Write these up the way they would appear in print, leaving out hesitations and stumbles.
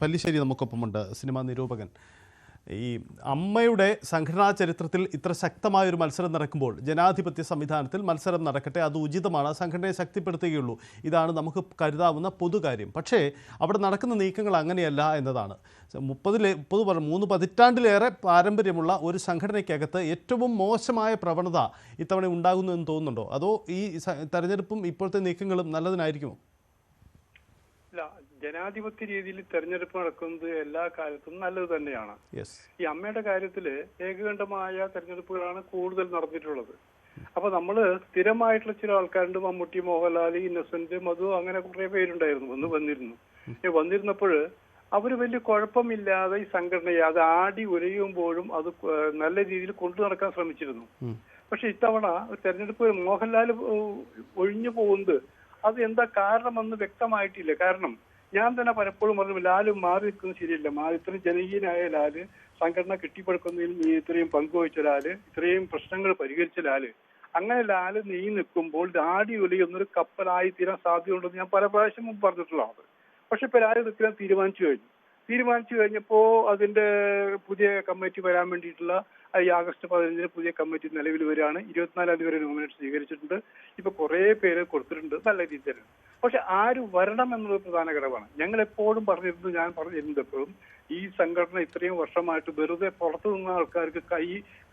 Pallissery നമുക്കൊപ്പമുണ്ട്, cinema നിരൂപകൻ. ഈ അമ്മയുടെ സംഘടനാ ചരിത്രത്തിൽ ഇത്ര ശക്തമായൊരു മത്സരം നടക്കുമ്പോൾ ജനാധിപത്യ സംവിധാനത്തിൽ മത്സരം നടക്കട്ടെ, അത് ഉചിതമാണ്, സംഘടനയെ ശക്തിപ്പെടുത്തുകയുള്ളൂ, ഇതാണ് നമുക്ക് കരുതാവുന്ന പൊതുകാര്യം. പക്ഷേ അവിടെ നടക്കുന്ന നീക്കങ്ങൾ അങ്ങനെയല്ല എന്നതാണ്. 3 പതിറ്റാണ്ടിലേറെ പാരമ്പര്യമുള്ള ഒരു സംഘടനയ്ക്കകത്ത് ഏറ്റവും മോശമായ പ്രവണത ഇത്തവണ ഉണ്ടാകുന്നു എന്ന് തോന്നുന്നുണ്ടോ? അതോ ഈ തെരഞ്ഞെടുപ്പും ഇപ്പോഴത്തെ നീക്കങ്ങളും നല്ലതിനായിരിക്കുമോ? ജനാധിപത്യ രീതിയിൽ തെരഞ്ഞെടുപ്പ് നടക്കുന്നത് എല്ലാ കാലത്തും നല്ലത് തന്നെയാണ്. ഈ അമ്മയുടെ കാര്യത്തില് ഏകകണ്ഠമായ തെരഞ്ഞെടുപ്പുകളാണ് കൂടുതൽ നടന്നിട്ടുള്ളത്. അപ്പൊ നമ്മള് സ്ഥിരമായിട്ടുള്ള ചില ആൾക്കാരുണ്ട്, മമ്മൂട്ടി, മോഹൻലാൽ, ഇന്നസെന്റ്, മധു, അങ്ങനെ കുറെ പേരുണ്ടായിരുന്നു, വന്നിരുന്നപ്പോൾ അവര് വലിയ കുഴപ്പമില്ലാതെ ഈ സംഘടനയെ അത് ആടി ഉലയുമ്പോഴും അത് നല്ല രീതിയിൽ കൊണ്ടു നടക്കാൻ ശ്രമിച്ചിരുന്നു. പക്ഷെ ഇത്തവണ തെരഞ്ഞെടുപ്പ് മോഹൻലാൽ ഒഴിഞ്ഞു പോകുന്നത് അത് എന്താ കാരണമെന്ന് വ്യക്തമായിട്ടില്ല. കാരണം ഞാൻ തന്നെ പലപ്പോഴും പറഞ്ഞു, ലാല് മാറി നിൽക്കുന്നത് ശരിയല്ല. ഇത്രയും ജനകീയനായ ലാല്, സംഘടന കെട്ടിപ്പടുക്കുന്നതിൽ ഇത്രയും പങ്കുവച്ച ലാല്, ഇത്രയും പ്രശ്നങ്ങൾ പരിഹരിച്ച ലാല്, അങ്ങനെ ലാല് നിൽക്കുമ്പോൾ ആടി ഉലയുന്നൊരു കപ്പലായി തീരാൻ സാധ്യതയുണ്ടെന്ന് ഞാൻ പല പ്രാവശ്യം മുമ്പ് പറഞ്ഞിട്ടുള്ളതാണ്. പക്ഷെ ഇപ്പൊ ലാല് നിൽക്കാൻ തീരുമാനിച്ചു കഴിഞ്ഞപ്പോ അതിന്റെ പുതിയ കമ്മിറ്റി വരാൻ വേണ്ടിയിട്ടുള്ള ഈ ആഗസ്റ്റ് 15 പുതിയ കമ്മിറ്റി നിലവിൽ വരികയാണ്. 24 തീയതി വരെ നോമിനേഷൻ സ്വീകരിച്ചിട്ടുണ്ട്. ഇപ്പൊ കുറെ പേര് കൊടുത്തിട്ടുണ്ട് നല്ല രീതിയിൽ. പക്ഷെ ആര് വരണം എന്നുള്ളത് പ്രധാന ഘടകമാണ്. ഞങ്ങൾ എപ്പോഴും ഞാൻ പറഞ്ഞിരുന്നത് എപ്പോഴും ഈ സംഘടന ഇത്രയും വർഷമായിട്ട് വെറുതെ പുറത്തു നിന്ന ആൾക്കാർക്ക്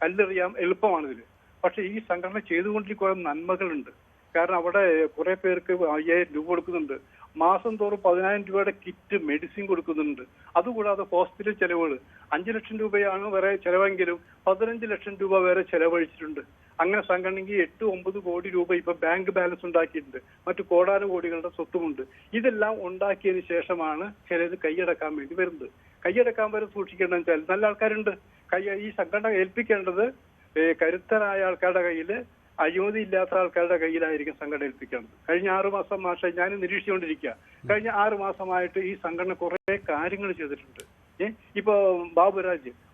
കല്ലെറിയാൻ എളുപ്പമാണ് ഇതില്. പക്ഷെ ഈ സംഘടന ചെയ്തുകൊണ്ടിരിക്കുന്ന നന്മകളുണ്ട്. കാരണം അവിടെ കുറെ പേർക്ക് 5000 രൂപ കൊടുക്കുന്നുണ്ട്, മാസം തോറും 10,000 രൂപയുടെ കിറ്റ് മെഡിസിൻ കൊടുക്കുന്നുണ്ട്. അതുകൂടാതെ ഹോസ്പിറ്റൽ ചെലവുകൾ 5 ലക്ഷം രൂപയാണ് വരെ ചെലവെങ്കിലും 15 ലക്ഷം രൂപ വരെ ചെലവഴിച്ചിട്ടുണ്ട്. അങ്ങനെ സംഘടനയ്ക്ക് 8-9 കോടി രൂപ ഇപ്പൊ ബാങ്ക് ബാലൻസ് ഉണ്ടാക്കിയിട്ടുണ്ട്. മറ്റു കോടാനുകോടികളുടെ സ്വത്തുമുണ്ട്. ഇതെല്ലാം ഉണ്ടാക്കിയതിനു ശേഷമാണ് ചിലത് കൈയടക്കാൻ വേണ്ടി വരുന്നത്. കൈയടക്കാൻ വരെ സൂക്ഷിക്കേണ്ടതെന്ന് വെച്ചാൽ നല്ല ആൾക്കാരുണ്ട്. ഈ സംഘടന ഏൽപ്പിക്കേണ്ടത് കരുത്തരായ ആൾക്കാരുടെ കയ്യില്, അഴിമതി ഇല്ലാത്ത ആൾക്കാരുടെ കയ്യിലായിരിക്കും സംഘടന ഏൽപ്പിക്കേണ്ടത്. കഴിഞ്ഞ 6 മാസം ഞാൻ നിരീക്ഷിച്ചുകൊണ്ടിരിക്കുക. കഴിഞ്ഞ 6 മാസമായിട്ട് ഈ സംഘടന കുറെ കാര്യങ്ങൾ ചെയ്തിട്ടുണ്ട്. ഇപ്പൊ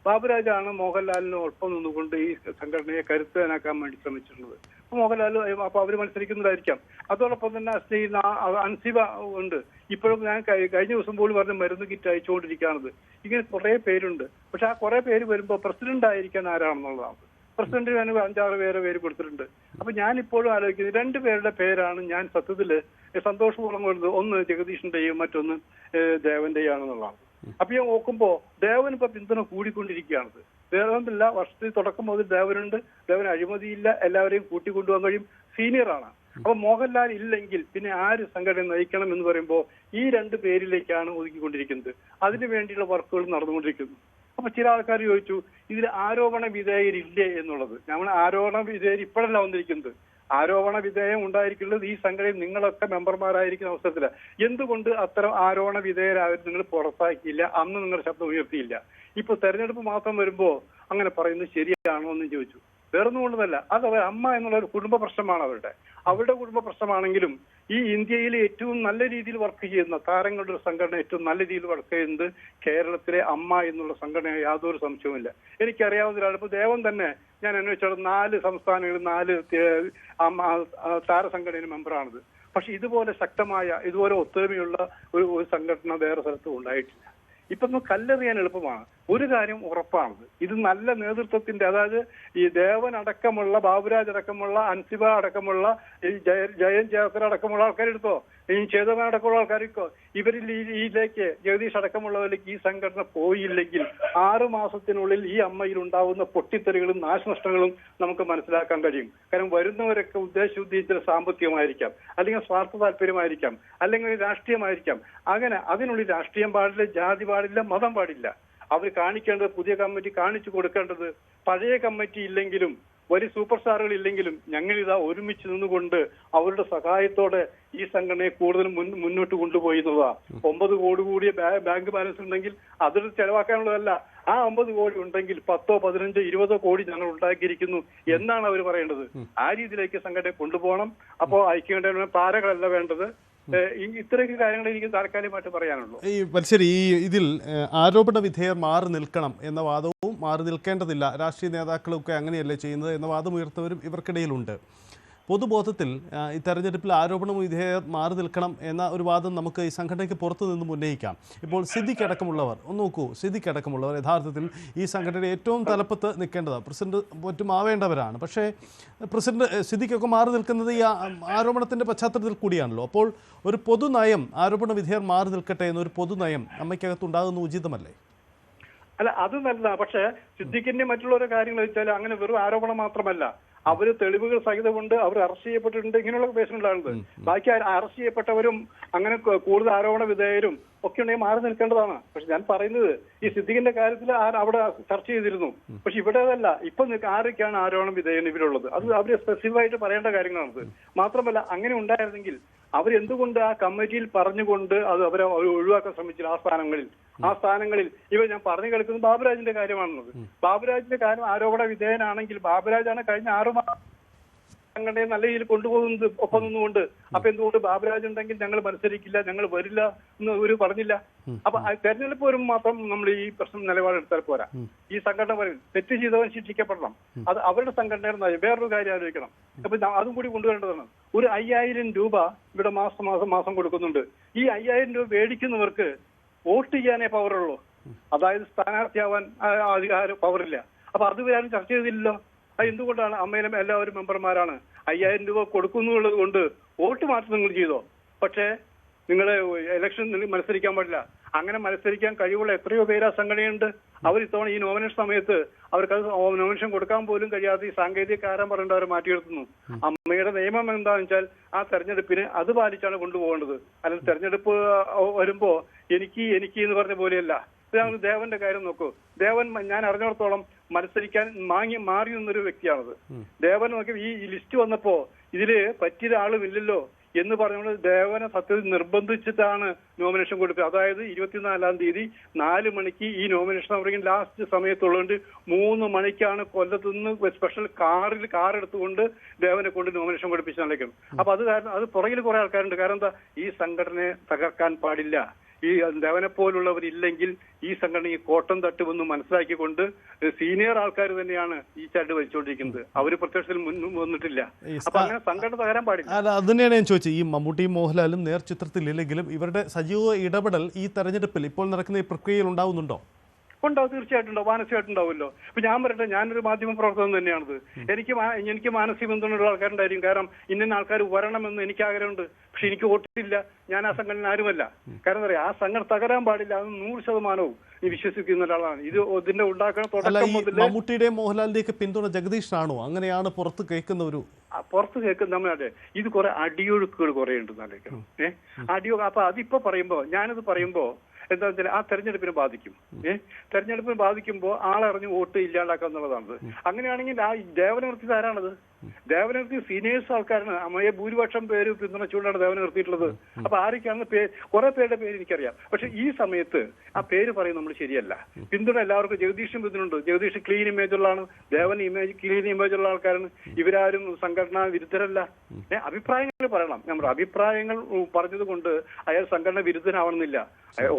ബാബുരാജാണ് മോഹൻലാലിന് ഒപ്പം നിന്നുകൊണ്ട് ഈ സംഘടനയെ കരുത്തനാക്കാൻ വേണ്ടി ശ്രമിച്ചിട്ടുള്ളത്. മോഹൻലാൽ അപ്പൊ അവര് മത്സരിക്കുന്നതായിരിക്കാം. അതോടൊപ്പം തന്നെ അൻസിബ ഉണ്ട്. ഇപ്പോഴും ഞാൻ കഴിഞ്ഞ ദിവസം പോലും പറഞ്ഞ മരുന്ന് കിറ്റ് അയച്ചുകൊണ്ടിരിക്കുകയാണത്. ഇങ്ങനെ കുറെ പേരുണ്ട്. പക്ഷെ ആ കുറെ പേര് വരുമ്പോ പ്രസിഡന്റ് ആയിരിക്കാൻ ആരാണെന്നുള്ളതാണ്. പ്രസിഡന്റിന് 5-6 പേര് കൊടുത്തിട്ടുണ്ട്. അപ്പൊ ഞാൻ ഇപ്പോഴും ആലോചിക്കുന്നത് 2 പേരുടെ പേരാണ് ഞാൻ സത്യത്തില് സന്തോഷപൂർവ്വം കൊടുത്തത്. ഒന്ന് ജഗദീഷിന്റെയും മറ്റൊന്ന് ദേവന്റെയും ആണെന്നുള്ളതാണ്. അപ്പൊ ഞാൻ നോക്കുമ്പോ ദേവൻ ഇപ്പൊ പിന്തുണ കൂടിക്കൊണ്ടിരിക്കുകയാണത്. ദേവനില്ല, വർഷത്തിൽ തുടക്കം മുതൽ ദേവനുണ്ട്. ദേവന് അഴിമതിയില്ല, എല്ലാവരെയും കൂട്ടിക്കൊണ്ടുപോകാൻ കഴിയും, സീനിയറാണ്. അപ്പൊ മോഹൻലാൽ ഇല്ലെങ്കിൽ പിന്നെ ആര് സംഘടന നയിക്കണം എന്ന് പറയുമ്പോ ഈ 2 പേരിലേക്കാണ് ഒതുക്കിക്കൊണ്ടിരിക്കുന്നത്. അതിനു വേണ്ടിയുള്ള വർക്കുകൾ നടന്നുകൊണ്ടിരിക്കുന്നു. അപ്പൊ ചില ആൾക്കാർ ചോദിച്ചു, ഇതിൽ ആരോപണ വിധേയരില്ലേ എന്നുള്ളത്. നമ്മൾ ആരോപണ വിധേയർ ഇപ്പോഴല്ല വന്നിരിക്കുന്നത്. ആരോപണ വിധേയം ഉണ്ടായിരിക്കുന്നത് ഈ സംഘടനയിൽ നിങ്ങളൊക്കെ മെമ്പർമാരായിരിക്കുന്ന അവസരത്തില്. എന്തുകൊണ്ട് അത്തരം ആരോപണ വിധേയരായത് നിങ്ങൾ പുറത്താക്കിയില്ല? അന്ന് നിങ്ങളുടെ ശബ്ദം ഉയർത്തിയില്ല. ഇപ്പൊ തെരഞ്ഞെടുപ്പ് മാത്രം വരുമ്പോ അങ്ങനെ പറയുന്നത് ശരിയാണോ എന്ന് ചോദിച്ചു. വേറൊന്നും കൊണ്ടതല്ല, അത് അമ്മ എന്നുള്ള ഒരു കുടുംബ പ്രശ്നമാണ് അവരുടെ കുടുംബ പ്രശ്നമാണെങ്കിലും ഈ ഇന്ത്യയിൽ ഏറ്റവും നല്ല രീതിയിൽ വർക്ക് ചെയ്യുന്ന താരങ്ങളുടെ ഒരു സംഘടന, ഏറ്റവും നല്ല രീതിയിൽ വർക്ക് ചെയ്യുന്നത് കേരളത്തിലെ അമ്മ എന്നുള്ള സംഘടന, യാതൊരു സംശയവുമില്ല. എനിക്കറിയാവുന്ന ഒരാൾ, ഇപ്പൊ ദേവൻ തന്നെ ഞാൻ അന്വേഷിച്ചത് 4 സംസ്ഥാനങ്ങളിൽ 4 താരസംഘടന മെമ്പറാണിത്. പക്ഷെ ഇതുപോലെ ശക്തമായ, ഇതുപോലെ ഒത്തൊരുമയുള്ള ഒരു സംഘടന വേറെ സ്ഥലത്തും ഉണ്ടായിട്ടില്ല. ഇപ്പൊ കല്ലെറിയാൻ എളുപ്പമാണ്. ഒരു കാര്യം ഉറപ്പാണത്, ഇത് നല്ല നേതൃത്വത്തിന്റെ, അതായത് ഈ ദേവൻ അടക്കമുള്ള, ബാബുരാജ് അടക്കമുള്ള, അൻസിബ അടക്കമുള്ള, ഈ ജയൻ ജയസർ അടക്കമുള്ള ആൾക്കാരെടുത്തോ, ഈ ചേതവൻ അടക്കമുള്ള ആൾക്കാർക്കോ, ഇവരിൽ ഇതിലേക്ക് ജഗദീഷ് അടക്കമുള്ളവരിലേക്ക് ഈ സംഘടന പോയില്ലെങ്കിൽ 6 മാസത്തിനുള്ളിൽ ഈ അമ്മയിൽ ഉണ്ടാവുന്ന പൊട്ടിത്തെറികളും നാശനഷ്ടങ്ങളും നമുക്ക് മനസ്സിലാക്കാൻ കഴിയും. കാരണം വരുന്നവരൊക്കെ ഉദ്ദേശിച്ച സാമ്പത്തികമായിരിക്കാം, അല്ലെങ്കിൽ സ്വാർത്ഥ താല്പര്യമായിരിക്കാം, അല്ലെങ്കിൽ രാഷ്ട്രീയമായിരിക്കാം. അങ്ങനെ അതിനുള്ളിൽ രാഷ്ട്രീയം പാടില്ല, ജാതി പാടില്ല, മതം പാടില്ല. അവർ കാണിക്കേണ്ടത്, പുതിയ കമ്മിറ്റി കാണിച്ചു കൊടുക്കേണ്ടത്, പഴയ കമ്മിറ്റി ഇല്ലെങ്കിലും വലിയ സൂപ്പർ സ്റ്റാറുകൾ ഇല്ലെങ്കിലും ഞങ്ങളിതാ ഒരുമിച്ച് നിന്നുകൊണ്ട് അവരുടെ സഹായത്തോടെ ഈ സംഘടനയെ കൂടുതൽ മുന്നോട്ട് കൊണ്ടുപോയി എന്നതാ. 9 കോടി കൂടിയ ബാങ്ക് ബാലൻസ് ഉണ്ടെങ്കിൽ അതൊരു ചെലവാക്കാനുള്ളതല്ല. ആ 9 കോടി ഉണ്ടെങ്കിൽ 10, 15, 20 കോടി ഞങ്ങൾ ഉണ്ടാക്കിയിരിക്കുന്നു എന്നാണ് അവർ പറയേണ്ടത്. ആ രീതിയിലേക്ക് സംഘടനയെ കൊണ്ടുപോകണം. അപ്പോ ഐക്യകണ്ഠേന താരങ്ങളല്ല വേണ്ടത്. ഇത്രയൊക്കെ കാര്യങ്ങൾ എനിക്ക് താൽക്കാലികമായിട്ട് പറയാനുള്ളൂ. ഈ പല്ലിശ്ശേരി, ഇതിൽ ആരോപണ വിധേയർ മാറി നിൽക്കണം എന്ന വാദവും മാറി നിൽക്കേണ്ടതില്ല, രാഷ്ട്രീയ നേതാക്കളൊക്കെ അങ്ങനെയല്ലേ ചെയ്യുന്നത് എന്ന വാദം ഉയർത്തവരും ഇവർക്കിടയിലുണ്ട്. പൊതുബോധത്തിൽ ഈ തെരഞ്ഞെടുപ്പിൽ ആരോപണം വിധേയർ മാറി നിൽക്കണം എന്ന ഒരു വാദം നമുക്ക് ഈ സംഘടനയ്ക്ക് പുറത്തു നിന്നും ഉന്നയിക്കാം. ഇപ്പോൾ സിദ്ദിഖ് അടക്കമുള്ളവർ ഒന്ന് നോക്കൂ, സിദ്ദിഖ് അടക്കമുള്ളവർ യഥാർത്ഥത്തിൽ ഈ സംഘടനയുടെ ഏറ്റവും തലപ്പത്ത് നിൽക്കേണ്ടതാണ്, പ്രസിഡന്റ് മറ്റും ആവേണ്ടവരാണ്. പക്ഷേ പ്രസിഡന്റ് സിദ്ദിഖൊക്കെ മാറി നിൽക്കുന്നത് ഈ ആരോപണത്തിൻ്റെ പശ്ചാത്തലത്തിൽ കൂടിയാണല്ലോ. അപ്പോൾ ഒരു പൊതുനയം, ആരോപണ വിധേയർ മാറി നിൽക്കട്ടെ എന്നൊരു പൊതുനയം അമ്മയ്ക്കകത്തുണ്ടാകുന്ന ഉചിതമല്ലേ? അല്ല, അത് നല്ലതാണ്. പക്ഷേ സിദ്ദിഖിന്റെ മറ്റുള്ള കാര്യങ്ങൾ വെച്ചാൽ അങ്ങനെ വെറും ആരോപണം മാത്രമല്ല, അവര് തെളിവുകൾ സഹിതമുണ്ട്, അവർ അറസ്റ്റ് ചെയ്യപ്പെട്ടിട്ടുണ്ട്, ഇങ്ങനെയുള്ള കേസുകളാണിത്. ബാക്കി അറസ്റ്റ് ചെയ്യപ്പെട്ടവരും അങ്ങനെ കൂടുതൽ ആരോപണ വിധേയരും ഒക്കെ ഉണ്ടെങ്കിൽ മാറി നിൽക്കേണ്ടതാണ്. പക്ഷെ ഞാൻ പറയുന്നത് ഈ സിദ്ദിഖിന്റെ കാര്യത്തിൽ അവിടെ ചർച്ച ചെയ്തിരുന്നു. പക്ഷെ ഇവിടെ അതല്ല. ഇപ്പൊ ആരൊക്കെയാണ് ആരോപണ വിധേയൻ ഇവരുള്ളത്, അത് അവര് സ്പെസിഫിക് ആയിട്ട് പറയേണ്ട കാര്യങ്ങളാണത്. മാത്രമല്ല, അങ്ങനെ ഉണ്ടായിരുന്നെങ്കിൽ അവരെന്തുകൊണ്ട് ആ കമ്മിറ്റിയിൽ പറഞ്ഞുകൊണ്ട് അത് അവരെ ഒഴിവാക്കാൻ ശ്രമിച്ചില്ല? ആ സ്ഥാനങ്ങളിൽ ഇവ ഞാൻ പറഞ്ഞു കേൾക്കുന്നത് ബാബുരാജിന്റെ കാര്യമാണെന്നത്. ബാബുരാജിന്റെ കാര്യം ആരോപണ വിധേയനാണെങ്കിൽ ബാബുരാജാണ് കഴിഞ്ഞ 6 മാസം സംഘടനയെ നല്ല രീതിയിൽ കൊണ്ടുപോകുന്നത് ഒപ്പം നിന്നുകൊണ്ട്. അപ്പൊ എന്തുകൊണ്ട് ബാബുരാജ് ഉണ്ടെങ്കിൽ ഞങ്ങൾ മത്സരിക്കില്ല, ഞങ്ങൾ വരില്ല എന്ന് ഒരു പറഞ്ഞില്ല? അപ്പൊ തെരഞ്ഞെടുപ്പ് വരുമ്പോൾ മാത്രം നമ്മൾ ഈ പ്രശ്നം നിലപാടെടുത്താൽ പോരാ. ഈ സംഘടന പറയും തെറ്റ് ചെയ്തവൻ ശിക്ഷിക്കപ്പെടണം, അത് അവരുടെ സംഘടനയുടെ വേറൊരു കാര്യം ആലോചിക്കണം. അപ്പൊ അതും കൂടി കൊണ്ടുവരേണ്ടതാണ്. ഒരു 5000 രൂപ ഇവിടെ മാസം കൊടുക്കുന്നുണ്ട്. ഈ 5000 രൂപ മേടിക്കുന്നവർക്ക് വോട്ട് ചെയ്യാനേ പവറുള്ളൂ, അതായത് സ്ഥാനാർത്ഥിയാവാൻ പവറില്ല. അപ്പൊ അത് ആരും ചർച്ച ചെയ്തില്ലല്ലോ. അത് എന്തുകൊണ്ടാണ്? അമ്മയിലും എല്ലാവരും മെമ്പർമാരാണ്. 5000 രൂപ കൊടുക്കുന്നുള്ളത് കൊണ്ട് വോട്ട് മാറ്റം നിങ്ങൾ ചെയ്തോ? പക്ഷേ നിങ്ങളെ ഇലക്ഷൻ മത്സരിക്കാൻ പാടില്ല. അങ്ങനെ മത്സരിക്കാൻ കഴിവുള്ള എത്രയോ പേര് ആ സംഘടനയുണ്ട്. അവർ ഇത്തവണ ഈ നോമിനേഷൻ സമയത്ത് അവർക്ക് നോമിനേഷൻ കൊടുക്കാൻ പോലും കഴിയാതെ ഈ സാങ്കേതിക കാരണം പറഞ്ഞിട്ട് അവരെ മാറ്റിയെടുത്തുന്നു. അമ്മയുടെ നിയമം എന്താണെന്ന് വെച്ചാൽ ആ തെരഞ്ഞെടുപ്പിന് അത് പാലിച്ചാണ് കൊണ്ടുപോകേണ്ടത്. അല്ലെങ്കിൽ തെരഞ്ഞെടുപ്പ് വരുമ്പോ എനിക്ക് എന്ന് പറഞ്ഞ പോലെയല്ല. ഞങ്ങൾ ദേവന്റെ കാര്യം നോക്കൂ. ദേവൻ ഞാൻ അറിഞ്ഞിടത്തോളം മത്സരിക്കാൻ മാറി നിന്നൊരു വ്യക്തിയാണത്. ദേവൻ നോക്കി ഈ ലിസ്റ്റ് വന്നപ്പോ ഇതില് പറ്റിയ ആളുമില്ലല്ലോ എന്ന് പറഞ്ഞുകൊണ്ട് ദേവനെ സത്യത്തിൽ നിർബന്ധിച്ചിട്ടാണ് നോമിനേഷൻ കൊടുത്തത്. അതായത് 24-ാം തീയതി 4 മണിക്ക് ഈ നോമിനേഷൻ അവർക്ക് ലാസ്റ്റ് സമയത്തുള്ളതുകൊണ്ട് 3 മണിക്കാണ് കൊല്ലത്ത് നിന്ന് സ്പെഷ്യൽ കാർ എടുത്തുകൊണ്ട് ദേവനെ കൊണ്ട് നോമിനേഷൻ കൊടുപ്പിച്ച് നടക്കണം. അപ്പൊ അത് കാരണം അത് പുറകിൽ കുറെ ആൾക്കാരുണ്ട്. കാരണം എന്താ? ഈ സംഘടനയെ തകർക്കാൻ പാടില്ല. ഈ ദേവനെ പോലുള്ളവരില്ലെങ്കിൽ ഈ സംഘടന ഈ കോട്ടം തട്ടുമെന്ന് മനസ്സിലാക്കിക്കൊണ്ട് സീനിയർ ആൾക്കാർ തന്നെയാണ് ഈ ചാട്ട് വലിച്ചുകൊണ്ടിരിക്കുന്നത്. അവര് പ്രത്യക്ഷത്തിൽ മുന്നും വന്നിട്ടില്ല. അപ്പൊ അങ്ങനെ സംഘടന തകരാൻ പാടില്ല. അല്ല, അത് തന്നെയാണ് ഞാൻ ചോദിച്ചത്. ഈ മമ്മൂട്ടിയും മോഹൻലാലും നേർചിത്രത്തിലില്ലെങ്കിലും ഇവരുടെ സജീവ ഇടപെടൽ ഈ തെരഞ്ഞെടുപ്പിൽ ഇപ്പോൾ നടക്കുന്ന ഈ പ്രക്രിയയിൽ ഉണ്ടാവുന്നുണ്ടോ? ഉണ്ടാവും, തീർച്ചയായിട്ടും ഉണ്ടാവും, മാനസികമായിട്ടുണ്ടാവുമല്ലോ. ഇപ്പൊ ഞാൻ പറയട്ടെ, ഞാനൊരു മാധ്യമ പ്രവർത്തകൻ തന്നെയാണത്. എനിക്ക് മാനസിക പിന്തുണയുള്ള ആൾക്കാരുണ്ടായിരിക്കും. കാരണം ഇന്ന ആൾക്കാർ വരണമെന്ന് എനിക്ക് ആഗ്രഹമുണ്ട്. പക്ഷെ എനിക്ക് വോട്ടില്ല, ഞാൻ ആ സംഘടന ആരുമല്ല. കാരണം എന്താ പറയാ, ആ സംഘടന തകരാൻ പാടില്ല. അത് 100% നീ വിശ്വസിക്കുന്ന ഒരാളാണ്. ഇതിന്റെ ഉണ്ടാക്കുന്ന തുടക്കം മുതൽ മമ്മൂട്ടിയുടെയും മോഹൻലാലിന്റെയൊക്കെ പിന്തുണ ജഗദീഷാണോ? അങ്ങനെയാണ് പുറത്ത് കേൾക്കുന്ന ഒരു നമ്മുടെ ഇത് കുറെ അടിയൊഴുക്കുകൾ കുറെ ഉണ്ടെന്ന് ആലോചിക്കണം. അടിയൊഴുക്ക്. അപ്പൊ അതിപ്പോ പറയുമ്പോ ഞാനത് പറയുമ്പോ എന്താ വെച്ചാൽ ആ തെരഞ്ഞെടുപ്പിനെ ബാധിക്കും. തെരഞ്ഞെടുപ്പിനെ ബാധിക്കുമ്പോൾ ആളറിഞ്ഞ് വോട്ട് ഇല്ലാണ്ടാക്കുക എന്നുള്ളതാണ്. അങ്ങനെയാണെങ്കിൽ ആ ദേവനെ നിർത്തിയത് ആരാണത്? ദേവനെ നിർത്തി സീനിയേഴ്സ് ആൾക്കാരാണ്. അമ്മയെ ഭൂരിപക്ഷം പേര് പിന്തുണച്ചുകൊണ്ടാണ് ദേവനെ നിർത്തിയിട്ടുള്ളത്. അപ്പൊ ആരൊക്കെയാണെന്ന് കുറെ പേരുടെ പേര് എനിക്കറിയാം. പക്ഷെ ഈ സമയത്ത് ആ പേര് പറയും നമ്മൾ ശരിയല്ല. പിന്തുണ എല്ലാവർക്കും ജഗദീഷും പിന്തുണയുണ്ട്. ജഗദീഷ് ക്ലീൻ ഇമേജ് ഉള്ളതാണ്, ദേവൻ ക്ലീൻ ഇമേജ് ഉള്ള ആൾക്കാരാണ്. ഇവരാരും സംഘടനാ വിരുദ്ധരല്ല. അഭിപ്രായങ്ങൾ പറയണം. നമ്മുടെ അഭിപ്രായങ്ങൾ പറഞ്ഞത് കൊണ്ട് അയാൾ സംഘടന വിരുദ്ധനാവണമെന്നില്ല.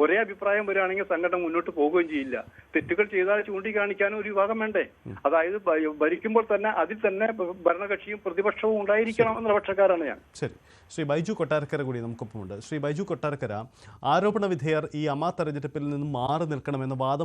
ഒരേ അഭിപ്രായം വരികയാണെങ്കിൽ സംഘടന മുന്നോട്ട് പോകുകയും ചെയ്യില്ല. തെറ്റുകൾ ചെയ്താൽ ചൂണ്ടിക്കാണിക്കാനും ഒരു വിഭാഗം വേണ്ടേ? അതായത് ഭരിക്കുമ്പോൾ തന്നെ അതിൽ തന്നെ ഭരണകക്ഷിയും പ്രതിപക്ഷവും ഉണ്ടായിരിക്കണം എന്ന പക്ഷക്കാരാണ് ഞാൻ. ശരി, ശ്രീ ബൈജു കൊട്ടാരക്കര കൂടി നമുക്കൊപ്പമുണ്ട്. ശ്രീ ബൈജു കൊട്ടാരക്കര, ആരോപണ വിധേയർ ഈ അമ്മ തെരഞ്ഞെടുപ്പിൽ നിന്നും മാറി നിൽക്കണമെന്ന വാദം